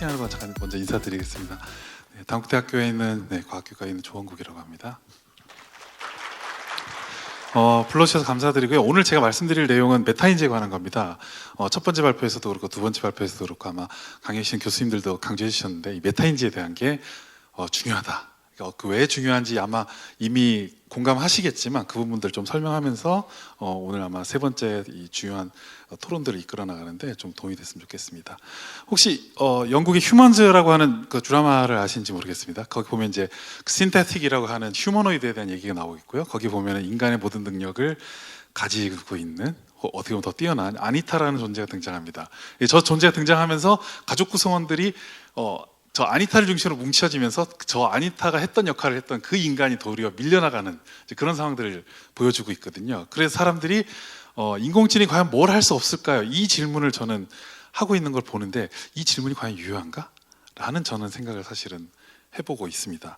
세팅하는 건 잠깐 먼저 인사드리겠습니다. 네, 당국대학교에 있는 과학교과에 있는 조원국이라고 합니다. 불러주셔서 감사드리고요. 오늘 제가 말씀드릴 내용은 메타인지에 관한 겁니다. 첫 번째 발표에서도 그렇고 두 번째 발표에서도 그렇고 아마 강의 주신 교수님들도 강조해 주셨는데 이 메타인지에 대한 게 중요하다. 그 왜 중요한지 아마 이미 공감하시겠지만 그 부분들 좀 설명하면서 오늘 아마 세 번째 이 중요한 토론들을 이끌어 나가는데 좀 도움이 됐으면 좋겠습니다. 혹시 영국의 휴먼즈라고 하는 그 드라마를 아시는지 모르겠습니다. 거기 보면 이제 신테틱이라고 하는 휴머노이드에 대한 얘기가 나오고 있고요. 거기 보면 인간의 모든 능력을 가지고 있는 어떻게 보면 더 뛰어난 아니타라는 존재가 등장합니다. 저 존재가 등장하면서 가족 구성원들이 저 아니타를 중심으로 뭉쳐지면서 저 아니타가 했던 역할을 했던 그 인간이 도리어 밀려나가는 그런 상황들을 보여주고 있거든요. 그래서 사람들이 인공지능이 과연 뭘 할 수 없을까요? 이 질문을 저는 하고 있는 걸 보는데 이 질문이 과연 유효한가? 라는 저는 생각을 사실은 해보고 있습니다.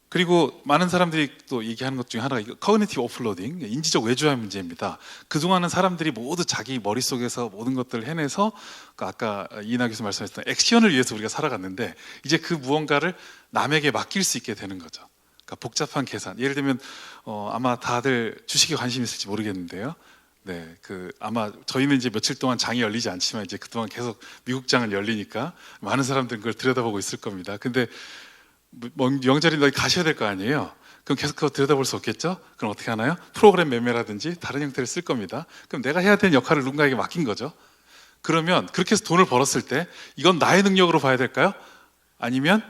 그리고 많은 사람들이 또 얘기하는 것 중에 하나가 커그니티브 오플로딩, 인지적 외주화 문제입니다. 그동안은 사람들이 모두 자기 머릿속에서 모든 것들을 해내서 아까 이인하 교수 말씀하셨던 액션을 위해서 우리가 살아갔는데 이제 그 무언가를 남에게 맡길 수 있게 되는 거죠. 그러니까 복잡한 계산, 예를 들면 아마 다들 주식에 관심 있을지 모르겠는데요. 네, 아마 저희는 이제 며칠 동안 장이 열리지 않지만 이제 그동안 계속 미국 장은 열리니까 많은 사람들은 그걸 들여다보고 있을 겁니다. 근데 명절이 너희 가셔야 될 거 아니에요? 그럼 계속 그거 들여다볼 수 없겠죠? 그럼 어떻게 하나요? 프로그램 매매라든지 다른 형태를 쓸 겁니다. 그럼 내가 해야 되는 역할을 누군가에게 맡긴 거죠. 그러면 그렇게 해서 돈을 벌었을 때 이건 나의 능력으로 봐야 될까요? 아니면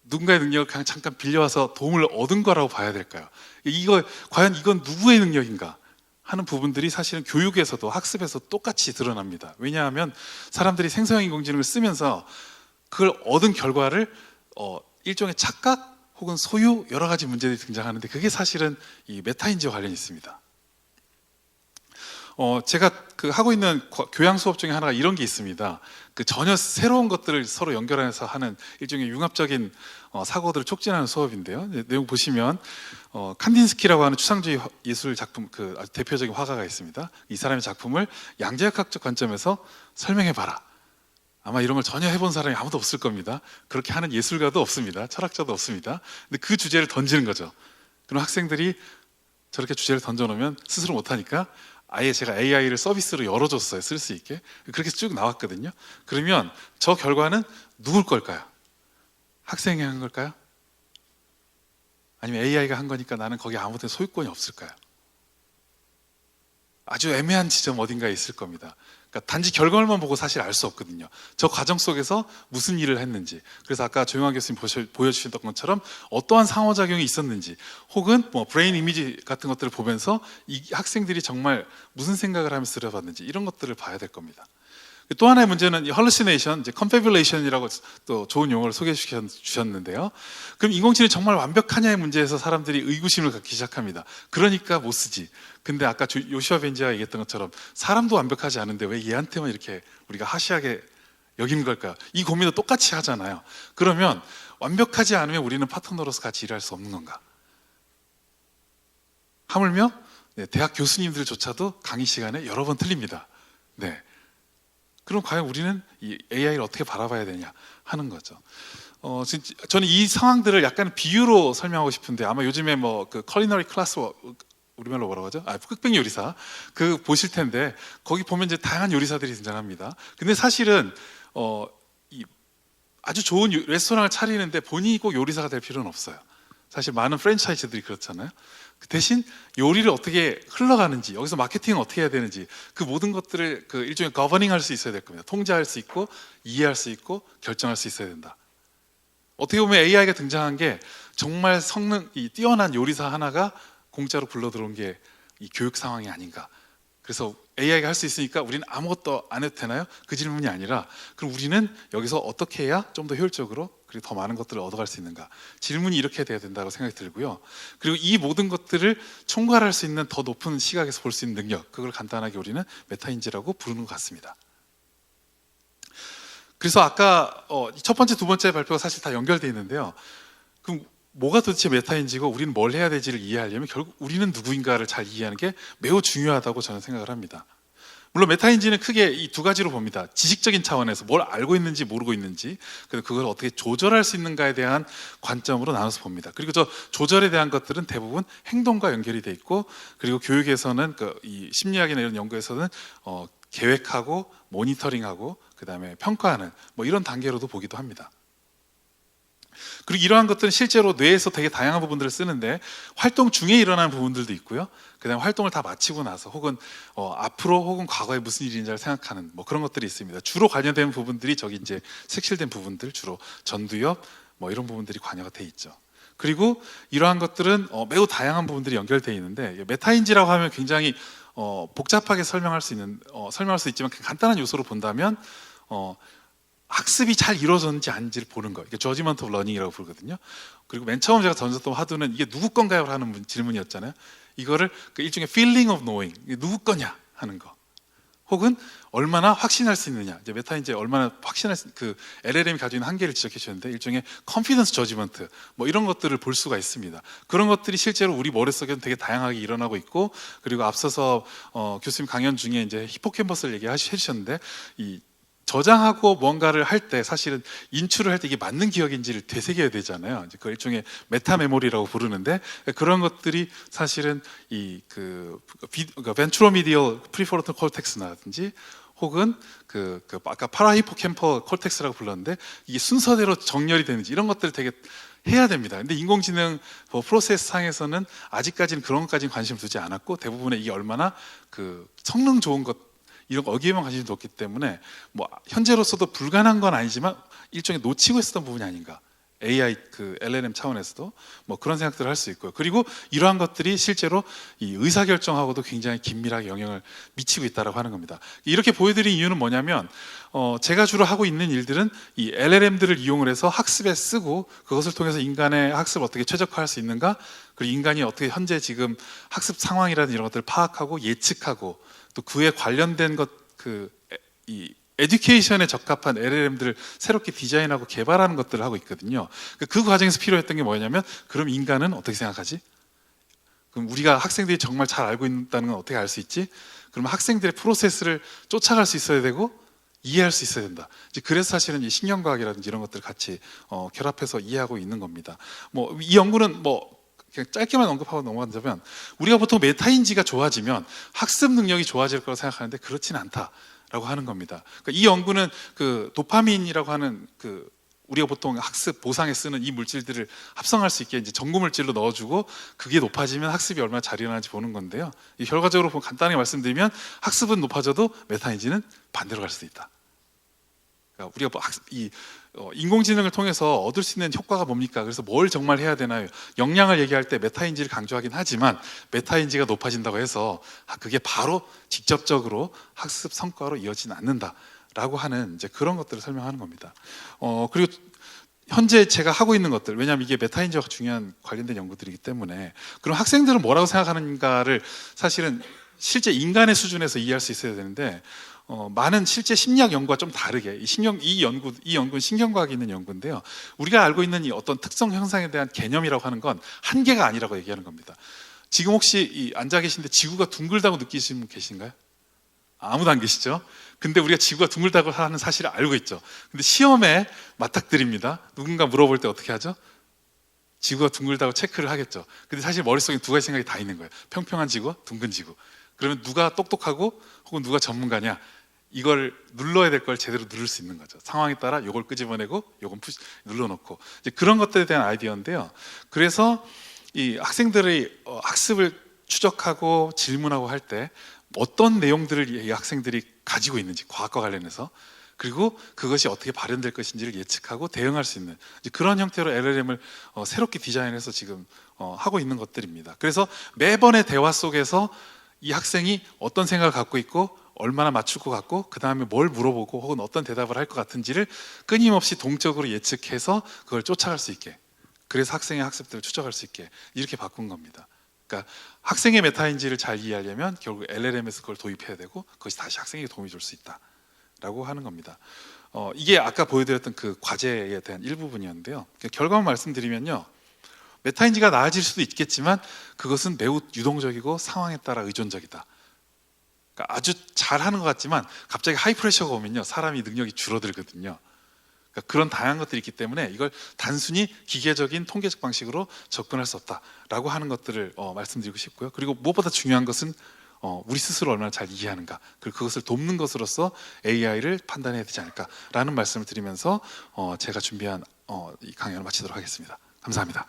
누군가의 능력을 그냥 잠깐 빌려와서 도움을 얻은 거라고 봐야 될까요? 과연 이건 누구의 능력인가 하는 부분들이 사실은 교육에서도 학습에서 똑같이 드러납니다. 왜냐하면 사람들이 생성형 인공지능을 쓰면서 그걸 얻은 결과를 일종의 착각 혹은 소유 여러 가지 문제들이 등장하는데 그게 사실은 이 메타인지와 관련이 있습니다. 제가 하고 있는 교양 수업 중에 하나가 이런 게 있습니다. 전혀 새로운 것들을 서로 연결해서 하는 일종의 융합적인 사고들을 촉진하는 수업인데요. 내용 보시면 칸딘스키라고 하는 추상주의 예술 작품 아주 대표적인 화가가 있습니다. 이 사람의 작품을 양자역학적 관점에서 설명해봐라. 아마 이런 걸 전혀 해본 사람이 아무도 없을 겁니다. 그렇게 하는 예술가도 없습니다. 철학자도 없습니다. 근데 그 주제를 던지는 거죠. 그럼 학생들이 저렇게 주제를 던져놓으면 스스로 못하니까 아예 제가 AI를 서비스로 열어줬어요. 쓸 수 있게. 그렇게 쭉 나왔거든요. 그러면 저 결과는 누굴 걸까요? 학생이 한 걸까요? 아니면 AI가 한 거니까 나는 거기 아무 데나 소유권이 없을까요? 아주 애매한 지점 어딘가에 있을 겁니다. 그러니까 단지 결과물만 보고 사실 알 수 없거든요. 저 과정 속에서 무슨 일을 했는지, 그래서 아까 조용한 교수님 보여주셨던 것처럼 어떠한 상호작용이 있었는지, 혹은 브레인 이미지 같은 것들을 보면서 이 학생들이 정말 무슨 생각을 하면서 들여봤는지 이런 것들을 봐야 될 겁니다. 또 하나의 문제는 hallucination, confabulation이라고 또 좋은 용어를 소개해 주셨는데요. 그럼 인공지능이 정말 완벽하냐의 문제에서 사람들이 의구심을 갖기 시작합니다. 그러니까 못 쓰지. 근데 아까 요시아 벤지가 얘기했던 것처럼 사람도 완벽하지 않은데 왜 얘한테만 이렇게 우리가 하시하게 여기는 걸까요? 이 고민도 똑같이 하잖아요. 그러면 완벽하지 않으면 우리는 파트너로서 같이 일할 수 없는 건가? 하물며 대학 교수님들조차도 강의 시간에 여러 번 틀립니다. 네. 그럼 과연 우리는 이 AI를 어떻게 바라봐야 되냐 하는 거죠. 저는 이 상황들을 약간 비유로 설명하고 싶은데 아마 요즘에 컬리너리 클래스 우리말로 뭐라고 하죠? 흑백 요리사 보실 텐데 거기 보면 이제 다양한 요리사들이 등장합니다. 근데 사실은 아주 좋은 레스토랑을 차리는데 본인이 꼭 요리사가 될 필요는 없어요. 사실 많은 프랜차이즈들이 그렇잖아요. 대신 요리를 어떻게 흘러가는지, 여기서 마케팅을 어떻게 해야 되는지 그 모든 것들을 일종의 거버닝 할 수 있어야 될 겁니다. 통제할 수 있고 이해할 수 있고 결정할 수 있어야 된다. 어떻게 보면 AI가 등장한 게 정말 성능이 뛰어난 요리사 하나가 공짜로 굴러 들어온 게 이 교육 상황이 아닌가. 그래서 AI가 할 수 있으니까 우리는 아무것도 안 해도 되나요? 그 질문이 아니라 그럼 우리는 여기서 어떻게 해야 좀 더 효율적으로 그리고 더 많은 것들을 얻어갈 수 있는가? 질문이 이렇게 돼야 된다고 생각이 들고요. 그리고 이 모든 것들을 총괄할 수 있는 더 높은 시각에서 볼 수 있는 능력, 그걸 간단하게 우리는 메타인지라고 부르는 것 같습니다. 그래서 아까 첫 번째, 두 번째 발표가 사실 다 연결되어 있는데요. 그럼 뭐가 도대체 메타인지고 우리는 뭘 해야 될지를 이해하려면 결국 우리는 누구인가를 잘 이해하는 게 매우 중요하다고 저는 생각을 합니다. 물론 메타인지는 크게 이 두 가지로 봅니다. 지식적인 차원에서 뭘 알고 있는지 모르고 있는지, 그리고 그걸 어떻게 조절할 수 있는가에 대한 관점으로 나눠서 봅니다. 그리고 저 조절에 대한 것들은 대부분 행동과 연결이 돼 있고, 그리고 교육에서는 이 심리학이나 이런 연구에서는 계획하고 모니터링하고 그다음에 평가하는 뭐 이런 단계로도 보기도 합니다. 그리고 이러한 것들은 실제로 뇌에서 되게 다양한 부분들을 쓰는데 활동 중에 일어나는 부분들도 있고요. 그다음에 활동을 다 마치고 나서 혹은 앞으로 혹은 과거에 무슨 일이 있는지를 생각하는 뭐 그런 것들이 있습니다. 주로 관여된 부분들이 저기 이제 색칠된 부분들, 주로 전두엽 뭐 이런 부분들이 관여가 돼 있죠. 그리고 이러한 것들은 매우 다양한 부분들이 연결되어 있는데, 메타인지라고 하면 굉장히 복잡하게 설명할 수 있지만 간단한 요소로 본다면 학습이 잘 이루어졌는지 아닌지를 보는 거예요. 이게 저지먼트 오브 러닝이라고 부르거든요. 그리고 맨 처음 제가 던졌던 화두는 이게 누구 건가요? 하는 질문이었잖아요. 이거를 일종의 feeling of knowing, 이게 누구 거냐 하는 거, 혹은 얼마나 확신할 수 있느냐. 이제 메타인지 얼마나 확신할 수, LLM이 가지고 있는 한계를 지적해 주셨는데 일종의 confidence judgment 뭐 이런 것들을 볼 수가 있습니다. 그런 것들이 실제로 우리 머릿속에는 되게 다양하게 일어나고 있고, 그리고 앞서서 교수님 강연 중에 이제 히포캠퍼스를 얘기해 주셨는데, 이 저장하고 뭔가를 할 때 사실은 인출을 할 때 이게 맞는 기억인지를 되새겨야 되잖아요. 이제 그 일종의 메타 메모리라고 부르는데, 그런 것들이 사실은 벤트로미디얼 프리프론탈 콜텍스라든지 혹은 아까 파라히포캠퍼 콜텍스라고 불렀는데 이게 순서대로 정렬이 되는지 이런 것들을 되게 해야 됩니다. 근데 인공지능 프로세스 상에서는 아직까지는 그런 것까지는 관심을 두지 않았고, 대부분의 이게 얼마나 성능 좋은 것 이런 거기에만 관심이 높기 때문에 뭐 현재로서도 불가능한 건 아니지만 일종의 놓치고 있었던 부분이 아닌가. AI LLM 차원에서도 뭐 그런 생각들을 할 수 있고요. 그리고 이러한 것들이 실제로 이 의사결정하고도 굉장히 긴밀하게 영향을 미치고 있다고 하는 겁니다. 이렇게 보여드린 이유는 뭐냐면 제가 주로 하고 있는 일들은 이 LLM들을 이용을 해서 학습에 쓰고, 그것을 통해서 인간의 학습을 어떻게 최적화할 수 있는가, 그리고 인간이 어떻게 현재 지금 학습 상황이라든지 이런 것들을 파악하고 예측하고, 또 그에 관련된 이 에듀케이션에 적합한 LLM들을 새롭게 디자인하고 개발하는 것들을 하고 있거든요. 그 과정에서 필요했던 게 뭐냐면, 그럼 인간은 어떻게 생각하지? 그럼 우리가 학생들이 정말 잘 알고 있다는 건 어떻게 알 수 있지? 그러면 학생들의 프로세스를 쫓아갈 수 있어야 되고 이해할 수 있어야 된다. 그래서 사실은 이 신경과학이라든지 이런 것들을 같이 결합해서 이해하고 있는 겁니다. 뭐 이 연구는 그냥 짧게만 언급하고 넘어간다면, 우리가 보통 메타인지가 좋아지면 학습 능력이 좋아질 거라고 생각하는데 그렇지는 않다라고 하는 겁니다. 그러니까 이 연구는 도파민이라고 하는 우리가 보통 학습 보상에 쓰는 이 물질들을 합성할 수 있게 이제 전구 물질로 넣어주고, 그게 높아지면 학습이 얼마나 잘 일어나는지 보는 건데요. 결과적으로 간단하게 말씀드리면 학습은 높아져도 메타인지는 반대로 갈 수도 있다. 그러니까 우리가 인공지능을 통해서 얻을 수 있는 효과가 뭡니까? 그래서 뭘 정말 해야 되나요? 역량을 얘기할 때 메타인지를 강조하긴 하지만, 메타인지가 높아진다고 해서 그게 바로 직접적으로 학습 성과로 이어지진 않는다라고 하는 이제 그런 것들을 설명하는 겁니다. 그리고 현재 제가 하고 있는 것들, 왜냐하면 이게 메타인지와 중요한 관련된 연구들이기 때문에, 그럼 학생들은 뭐라고 생각하는가를 사실은 실제 인간의 수준에서 이해할 수 있어야 되는데, 많은 실제 심리학 연구와 좀 다르게 이 연구는 신경과학이 있는 연구인데요. 우리가 알고 있는 이 어떤 특성 형상에 대한 개념이라고 하는 건 한계가 아니라고 얘기하는 겁니다. 지금 혹시 앉아 계신데 지구가 둥글다고 느끼시는 분 계신가요? 아무도 안 계시죠? 근데 우리가 지구가 둥글다고 하는 사실을 알고 있죠. 근데 시험에 맞닥뜨립니다. 누군가 물어볼 때 어떻게 하죠? 지구가 둥글다고 체크를 하겠죠. 근데 사실 머릿속에 두 가지 생각이 다 있는 거예요. 평평한 지구, 둥근 지구. 그러면 누가 똑똑하고 혹은 누가 전문가냐, 이걸 눌러야 될 걸 제대로 누를 수 있는 거죠. 상황에 따라 이걸 끄집어내고 이건 눌러놓고, 이제 그런 것들에 대한 아이디어인데요. 그래서 이 학생들의 학습을 추적하고 질문하고 할 때 어떤 내용들을 이 학생들이 가지고 있는지, 과학과 관련해서, 그리고 그것이 어떻게 발현될 것인지를 예측하고 대응할 수 있는 그런 형태로 LLM을 새롭게 디자인해서 지금 하고 있는 것들입니다. 그래서 매번의 대화 속에서 이 학생이 어떤 생각을 갖고 있고 얼마나 맞출 것 같고, 그 다음에 뭘 물어보고 혹은 어떤 대답을 할 것 같은지를 끊임없이 동적으로 예측해서 그걸 쫓아갈 수 있게, 그래서 학생의 학습들을 추적할 수 있게 이렇게 바꾼 겁니다. 그러니까 학생의 메타인지를 잘 이해하려면 결국 LLM에서 그걸 도입해야 되고, 그것이 다시 학생에게 도움이 줄 수 있다라고 하는 겁니다. 이게 아까 보여드렸던 그 과제에 대한 일부분이었는데요. 결과만 말씀드리면요, 메타인지가 나아질 수도 있겠지만 그것은 매우 유동적이고 상황에 따라 의존적이다. 그러니까 아주 잘하는 것 같지만 갑자기 하이 프레셔가 오면요 사람이 능력이 줄어들거든요. 그러니까 그런 다양한 것들이 있기 때문에 이걸 단순히 기계적인 통계적 방식으로 접근할 수 없다라고 하는 것들을 말씀드리고 싶고요. 그리고 무엇보다 중요한 것은 우리 스스로 얼마나 잘 이해하는가, 그리고 그것을 돕는 것으로서 AI를 판단해야 되지 않을까라는 말씀을 드리면서 제가 준비한 이 강연을 마치도록 하겠습니다. 감사합니다.